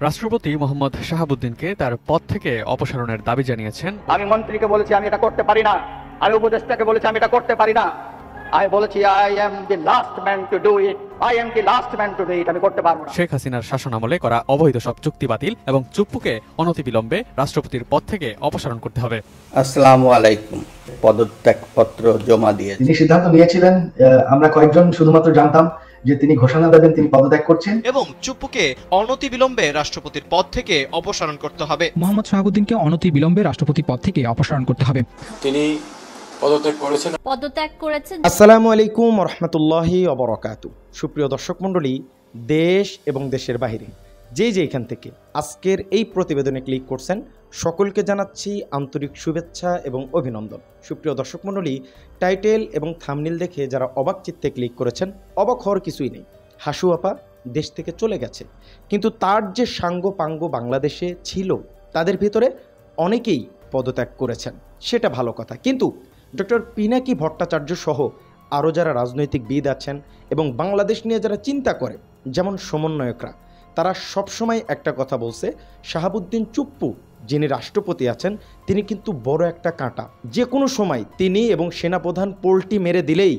রাষ্ট্রপতি মোহাম্মদ শাহাবুদ্দিনকে তার পদ থেকে অপসারণের দাবি জানিয়েছেন। আমি মন্ত্রীকে বলেছি আমি এটা করতে পারি না, আমি উপদেষ্টাকে বলেছি আমি এটা করতে পারি না, আমি বলেছি I am the last man to do it, I am the last man to do it, আমি করতে পারবো না। শেখ হাসিনার শাসনামলে করা অবৈধ সব চুক্তি বাতিল এবং চুপ্পুকে অনতিবিলম্বে রাষ্ট্রপতির পদ থেকে অপসারণ করতে হবে। আসসালামু আলাইকুম। পদত্যাগপত্র জমা দিয়ে তিনি সিদ্ধান্ত নিয়েছিলেন, আমরা কয়েকজন শুধুমাত্র জানতাম যে তিনি ঘোষণা দেবেন তিনি পদত্যাগ করছেন এবং চুপ্পুকে অনতিবিলম্বে রাষ্ট্রপতির পদ থেকে অপসারণ করতে হবে। মোহাম্মদ শাহাবুদ্দিনকে অনতিবিলম্বে রাষ্ট্রপতির পদ থেকে অপসারণ করতে হবে। তিনি পদত্যাগ করেছেন। আসসালামু আলাইকুম রহমতুল্লাহি ওয়া বারাকাতুহু। সুপ্রিয় দর্শক মণ্ডলী, দেশ এবং দেশের বাইরে যেখান থেকে আজকের এই প্রতিবেদনে ক্লিক করছেন সকলকে জানাচ্ছি আন্তরিক শুভেচ্ছা এবং অভিনন্দন। সুপ্রিয় দর্শক মণ্ডলী, টাইটেল এবং থাম্বনেল দেখে যারা অবাক চিত্তে ক্লিক করেছেন, অবাক হওয়ার কিছুই নেই। হাসু আপা দেশ থেকে চলে গেছে, কিন্তু তার যে সাঙ্গ পাঙ্গ বাংলাদেশে ছিল তাদের ভিতরে অনেকেই পদত্যাগ করেছেন, সেটা ভালো কথা। কিন্তু ডক্টর পিনাকি ভট্টাচার্য সহ আরও যারা রাজনৈতিকবিদ আছেন এবং বাংলাদেশ নিয়ে যারা চিন্তা করে, যেমন সমন্বয়করা, তারা সবসময় একটা কথা বলছে, শাহাবুদ্দিন চুপ্পু যিনি রাষ্ট্রপতি আছেন তিনি কিন্তু বড় একটা কাঁটা, যে কোনো সময় তিনি এবং সেনাপ্রধান পোল্টি মেরে দিলেই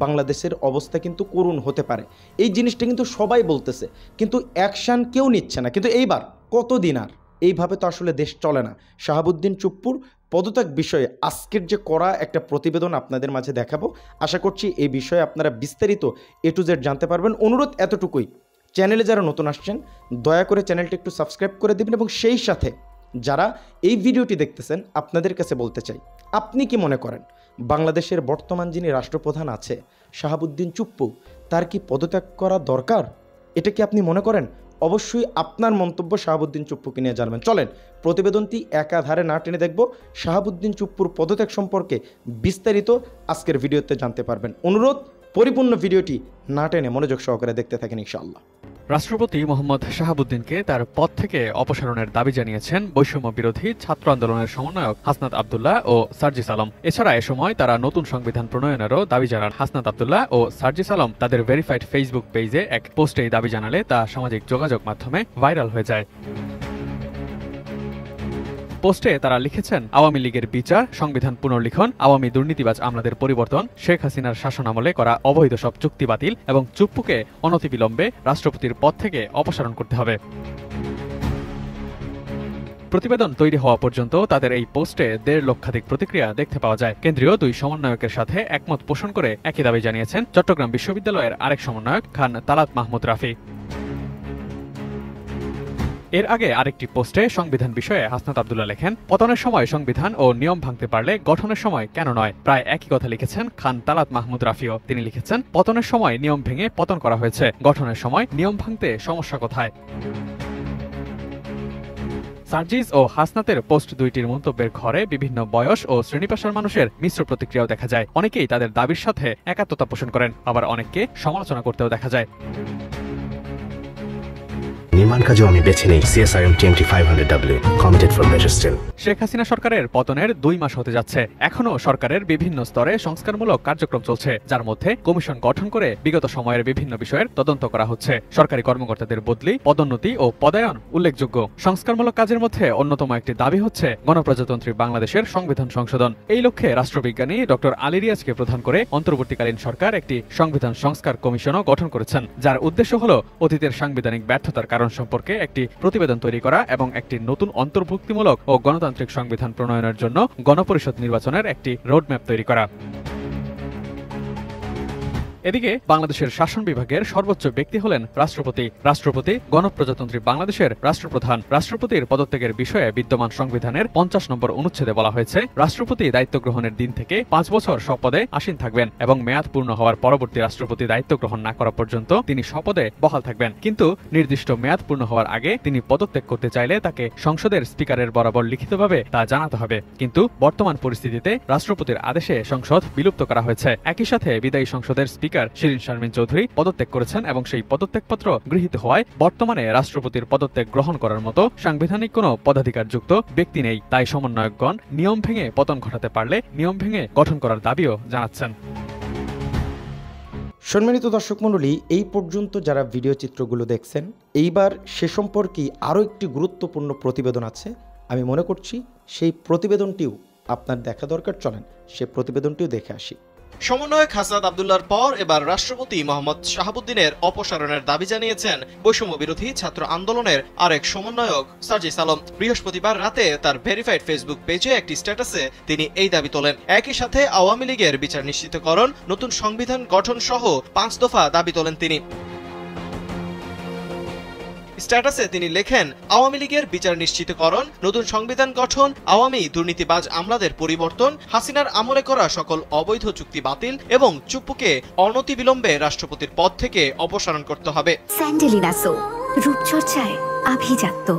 বাংলাদেশের অবস্থা কিন্তু করুণ হতে পারে। এই জিনিসটা কিন্তু সবাই বলতেছে, কিন্তু অ্যাকশান কেউ নিচ্ছে না। কিন্তু এইবার কতদিন আর এইভাবে তো আসলে দেশ চলে না। শাহাবুদ্দিন চুপ্পুর পদত্যাগ বিষয়ে আজকের যে করা একটা প্রতিবেদন আপনাদের মাঝে দেখাবো। আশা করছি এই বিষয়ে আপনারা বিস্তারিত A to Z জানতে পারবেন। অনুরোধ এতটুকুই, চ্যানেলে যারা নতুন আসছেন দয়া করে চ্যানেলটি একটু সাবস্ক্রাইব করে দেবেন এবং সেই সাথে যারা এই ভিডিওটি দেখতেছেন আপনাদের কাছে বলতে চাই, আপনি কি মনে করেন বাংলাদেশের বর্তমান যিনি রাষ্ট্রপ্রধান আছে শাহাবুদ্দিন চুপ্পু, তার কি পদত্যাগ করা দরকার? এটা কি আপনি মনে করেন? অবশ্যই আপনার মন্তব্য শাহাবুদ্দিন চুপ্পুকে নিয়ে জানবেন। চলেন প্রতিবেদনটি একাধারে না টেনে দেখব। শাহাবুদ্দিন চুপ্পুর পদত্যাগ সম্পর্কে বিস্তারিত আজকের ভিডিওতে জানতে পারবেন। অনুরোধ, পরিপূর্ণ ভিডিওটি না টেনে মনোযোগ সহকারে দেখতে থাকেন ইনশাআল্লাহ। রাষ্ট্রপতি মোহাম্মদ শাহাবুদ্দিনকে তার পদ থেকে অপসারণের দাবি জানিয়েছেন বৈষম্য বিরোধী ছাত্র আন্দোলনের সমন্বয়ক হাসনাত আব্দুল্লাহ ও সার্জিস আলম। এছাড়া এ সময় তারা নতুন সংবিধান প্রণয়নেরও দাবি জানান। হাসনাত আব্দুল্লাহ ও সার্জিস আলম তাদের ভেরিফাইড ফেসবুক পেজে এক পোস্টে এই দাবি জানালে তা সামাজিক যোগাযোগ মাধ্যমে ভাইরাল হয়ে যায়। পোস্টে তারা লিখেছেন, আওয়ামী লীগের বিচার, সংবিধান পুনর্লিখন, আওয়ামী দুর্নীতিবাজ আমলাদের পরিবর্তন, শেখ হাসিনার শাসনামলে করা অবৈধ সব চুক্তি বাতিল এবং চুপ্পুকে অনতিবিলম্বে রাষ্ট্রপতির পদ থেকে অপসারণ করতে হবে। প্রতিবেদন তৈরি হওয়া পর্যন্ত তাদের এই পোস্টে 1.5 লক্ষাধিক প্রতিক্রিয়া দেখতে পাওয়া যায়। কেন্দ্রীয় দুই সমন্বয়কের সাথে একমত পোষণ করে একই দাবি জানিয়েছেন চট্টগ্রাম বিশ্ববিদ্যালয়ের আরেক সমন্বয়ক খান তালাত মাহমুদ রাফি। এর আগে আরেকটি পোস্টে সংবিধান বিষয়ে হাসনাত আব্দুল্লাহ লেখেন, পতনের সময় সংবিধান ও নিয়ম ভাঙতে পারলে গঠনের সময় কেন নয়? প্রায় একই কথা লিখেছেন খান তালাত মাহমুদ রাফিও। তিনি লিখেছেন, পতনের সময় নিয়ম ভেঙে পতন করা হয়েছে, গঠনের সময় নিয়ম ভাঙতে সমস্যা কোথায়? সার্জিস ও হাসনাতের পোস্ট দুইটির মন্তব্যের ঘরে বিভিন্ন বয়স ও শ্রেণী-পেশার মানুষের মিশ্র প্রতিক্রিয়াও দেখা যায়। অনেকেই তাদের দাবির সাথে একাত্মতা পোষণ করেন, আবার অনেককে সমালোচনা করতেও দেখা যায়। নির্মাণ কাজও আমি বেছে নেই CSRM TMT 500W, committed for better still। Sheikh Hasina সরকারের পতনের 2 মাস হতে যাচ্ছে। এখনো সরকারের বিভিন্ন স্তরে সংস্কারমূলক কার্যক্রম চলছে, যার মধ্যে কমিশন গঠন করে বিগত সময়ের বিভিন্ন বিষয়ের তদন্ত করা হচ্ছে। সরকারি কর্মকর্তাদের বদলি, পদোন্নতি ও পদায়ন উল্লেখযোগ্য। সংস্কারমূলক কাজের মধ্যে অন্যতম একটি দাবি হচ্ছে গণপ্রজাতন্ত্রী বাংলাদেশের সংবিধান সংশোধন। এই লক্ষ্যে রাষ্ট্রবিজ্ঞানী ডক্টর আলী রিয়াজকে প্রধান করে অন্তর্বর্তীকালীন সরকার একটি সংবিধান সংস্কার কমিশনও গঠন করেছেন, যার উদ্দেশ্য হল অতীতের সাংবিধানিক ব্যর্থতার কারণ সম্পর্কে একটি প্রতিবেদন তৈরি করা এবং একটি নতুন অন্তর্ভুক্তিমূলক ও গণতান্ত্রিক সংবিধান প্রণয়নের জন্য গণপরিষদ নির্বাচনের একটি রোডম্যাপ তৈরি করা। এদিকে বাংলাদেশের শাসন বিভাগের সর্বোচ্চ ব্যক্তি হলেন রাষ্ট্রপতি। রাষ্ট্রপতি গণপ্রজাতন্ত্রী বাংলাদেশের রাষ্ট্রপ্রধান। রাষ্ট্রপতির পদত্যাগের বিষয়ে বিদ্যমান সংবিধানের 50 নম্বর অনুচ্ছেদে বলা হয়েছে, রাষ্ট্রপতি দায়িত্ব গ্রহণের দিন থেকে 5 বছর শপথে আসীন থাকবেন এবং মেয়াদ পূর্ণ হওয়ার পরবর্তী রাষ্ট্রপতি দায়িত্ব গ্রহণ না করা পর্যন্ত তিনি শপথে বহাল থাকবেন। কিন্তু নির্দিষ্ট মেয়াদ পূর্ণ হওয়ার আগে তিনি পদত্যাগ করতে চাইলে তাকে সংসদের স্পিকারের বরাবর লিখিতভাবে তা জানাতে হবে। কিন্তু বর্তমান পরিস্থিতিতে রাষ্ট্রপতির আদেশে সংসদ বিলুপ্ত করা হয়েছে। একই সাথে বিদায়ী সংসদের স্পিকার শিরিন শারমিন চৌধুরী পদত্যাগ করেছেন এবং সেই পদত্যাগপত্র গৃহীত হওয়ায় বর্তমানে রাষ্ট্রপতির পদত্যাগ গ্রহণ করার মতো সাংবিধানিক কোনো পদাধিকারযুক্ত ব্যক্তি নেই। তাই সমন্বয়কগণ নিয়ম ভেঙে পতন ঘটাতে পারলে নিয়ম ভেঙে গঠন করার দাবিও জানাচ্ছেন। সম্মানিত দর্শক মণ্ডলী, এই পর্যন্ত যারা ভিডিও চিত্রগুলো দেখছেন, এইবার সে সম্পর্কে আরও একটি গুরুত্বপূর্ণ প্রতিবেদন আছে। আমি মনে করছি সেই প্রতিবেদনটিও আপনার দেখা দরকার। চলেন সে প্রতিবেদনটিও দেখে আসি। সমন্বয়ক হাসনাত আব্দুল্লাহর পর এবার রাষ্ট্রপতি মোহাম্মদ শাহাবুদ্দিনের অপসারণের দাবি জানিয়েছেন বৈষম্য বিরোধী ছাত্র আন্দোলনের আরেক সমন্বয়ক সার্জিস আলম। বৃহস্পতিবার রাতে তার ভেরিফাইড ফেসবুক পেজে একটি স্ট্যাটাসে তিনি এই দাবি তোলেন। একই সাথে আওয়ামী লীগের বিচার নিশ্চিতকরণ, নতুন সংবিধান গঠন সহ 5 দফা দাবি তোলেন তিনি। স্ট্যাটাসে তিনি লেখেন, আওয়ামী লীগের বিচার নিশ্চিতকরণ, নতুন সংবিধান গঠন, আওয়ামী দুর্নীতিবাজ আমলাদের পরিবর্তন, হাসিনার আমলে করা সকল অবৈধ চুক্তি বাতিল এবং চুপ্পুকে অনতিবিলম্বে রাষ্ট্রপতির পদ থেকে অপসারণ করতে হবে। স্যান্ডেলিনা সো, রূপচর্চায় আভিজাত্য।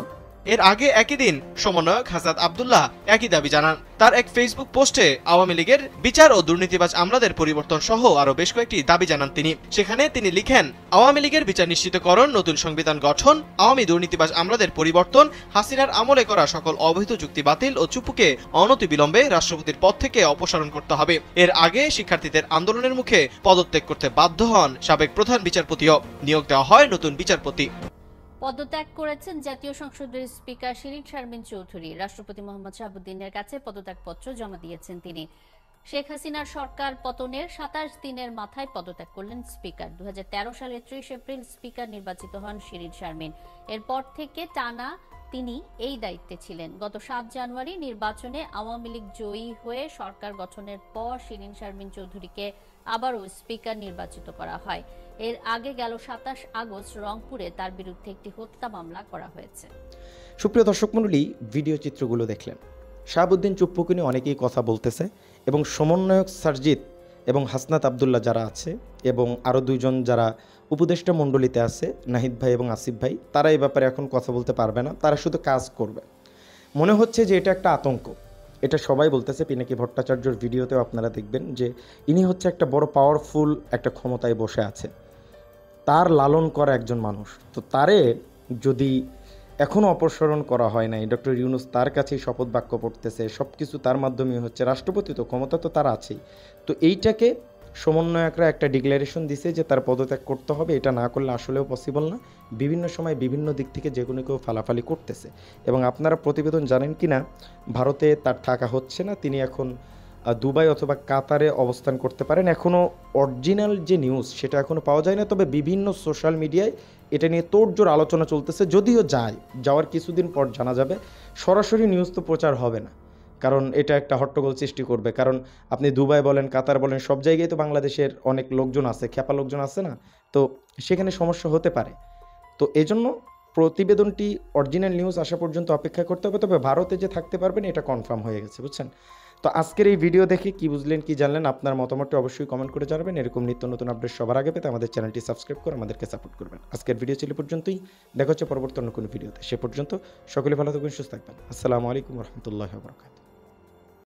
এর আগে একই দিন সমন্বয়ক হাসনাত আব্দুল্লাহ একই দাবি জানান। তার এক ফেসবুক পোস্টে আওয়ামী লীগের বিচার ও দুর্নীতিবাজ আমলাদের পরিবর্তন সহ আরো বেশ কয়েকটি দাবি জানান তিনি। সেখানে তিনি লিখেন, আওয়ামী লীগের বিচার নিশ্চিতকরণ, নতুন সংবিধান গঠন, আওয়ামী দুর্নীতিবাজ আমলাদের পরিবর্তন, হাসিনার আমলে করা সকল অবৈধ চুক্তি বাতিল ও চুপ্পুকে অনতিবিলম্বে রাষ্ট্রপতির পদ থেকে অপসারণ করতে হবে। এর আগে শিক্ষার্থীদের আন্দোলনের মুখে পদত্যাগ করতে বাধ্য হন সাবেক প্রধান বিচারপতিও। নিয়োগ দেওয়া হয় নতুন বিচারপতি। পদত্যাগ করেছেন জাতীয় সংসদের স্পিকার শিরিন শারমিন চৌধুরী। রাষ্ট্রপতি মোহাম্মদ শাহাবুদ্দিনের কাছে পদত্যাগপত্র জমা দিয়েছেন তিনি। শেখ হাসিনার সরকার পতনের 27 দিনের মাথায় পদত্যাগ করলেন স্পিকার। 2013 সালের 30 এপ্রিল স্পিকার নির্বাচিত হন শিরিন শারমিন। এরপর থেকে টানা তিনি এই দায়িত্বে ছিলেন। গত 7 জানুয়ারি নির্বাচনে আওয়ামী লীগ জয়ী হয়ে সরকার গঠনের পর শিরিন শারমিন চৌধুরীকে আবারও স্পিকার নির্বাচিত করা হয়। এর আগে গেল 27 আগস্ট রংপুরে তার বিরুদ্ধে একটি হত্যা মামলা করা হয়েছে। সুপ্রিয় দর্শক মণ্ডলী, ভিডিও চিত্রগুলো দেখলেন। শাহাবুদ্দিন চুপ্পুকে নিয়ে অনেকেই কথা বলতেছে এবং সমন্বয়ক সার্জিত এবং হাসনাত আব্দুল্লাহ যারা আছে এবং আরও 2 জন যারা উপদেষ্টা মণ্ডলীতে আছে, নাহিদ ভাই এবং আসিফ ভাই, তারা এই ব্যাপারে এখন কথা বলতে পারবে না, তারা শুধু কাজ করবে। মনে হচ্ছে যে এটা একটা আতঙ্ক। এটা সবাই বলতেছে। পিনাকি ভট্টাচার্যর ভিডিওতেও আপনারা দেখবেন যে ইনি হচ্ছে একটা বড় পাওয়ারফুল একটা ক্ষমতায় বসে আছে, তার লালন করা একজন মানুষ। তো তারে যদি এখনও অপসারণ করা হয় নাই, ডক্টর ইউনূস তার কাছেই শপথ বাক্য পড়তেছে, সব কিছু তার মাধ্যমে হচ্ছে, রাষ্ট্রপতি তো ক্ষমতা তো তার আছেই। তো এইটাকে সমন্বয়করা একটা ডিক্লারেশন দিছে যে তার পদত্যাগ করতে হবে। এটা না করলে আসলেও পসিবল না। বিভিন্ন সময় বিভিন্ন দিক থেকে যে কোনো কেউ ফালাফালি করতেছে। এবং আপনারা প্রতিবেদন জানেন কি না, ভারতে তার থাকা হচ্ছে না, তিনি এখন দুবাই অথবা কাতারে অবস্থান করতে পারেন। এখনও অরিজিনাল যে নিউজ সেটা এখনও পাওয়া যায় না, তবে বিভিন্ন সোশ্যাল মিডিয়ায় এটা নিয়ে তোড়জোড় আলোচনা চলতেছে। যদিও যাওয়ার কিছুদিন পর জানা যাবে। সরাসরি নিউজ তো প্রচার হবে না, কারণ এটা একটা হট্টগোল সৃষ্টি করবে। কারণ আপনি দুবাই বলেন, কাতার বলেন, সব জায়গায় তো বাংলাদেশের অনেক লোকজন আছে, খ্যাপা লোকজন আছে না, তো সেখানে সমস্যা হতে পারে। তো এজন্য প্রতিবেদনটি অরিজিনাল নিউজ আসা পর্যন্ত অপেক্ষা করতে হবে। তবে ভারতে যে থাকতে পারবেন এটা কনফার্ম হয়ে গেছে, বুঝছেন। তো আজকের এই ভিডিও দেখে কি বুঝলেন, কি জানলেন, আপনার মতামতটি অবশ্যই কমেন্ট করে জানাবেন। এরকম নিত্য নতুন আপডেট সবার আগে পেতে আমাদের চ্যানেলটি সাবস্ক্রাইব করে আমাদেরকে সাপোর্ট করবেন। আজকের ভিডিও ছিল পর্যন্তই, দেখা হচ্ছে পরবর্তী অন্য কোনো ভিডিওতে। সে পর্যন্ত সকলে ভালো থাকবেন, সুস্থ থাকবেন। আসসালামু আলাইকুম রহমতুল্লাহ বরকাতুহু।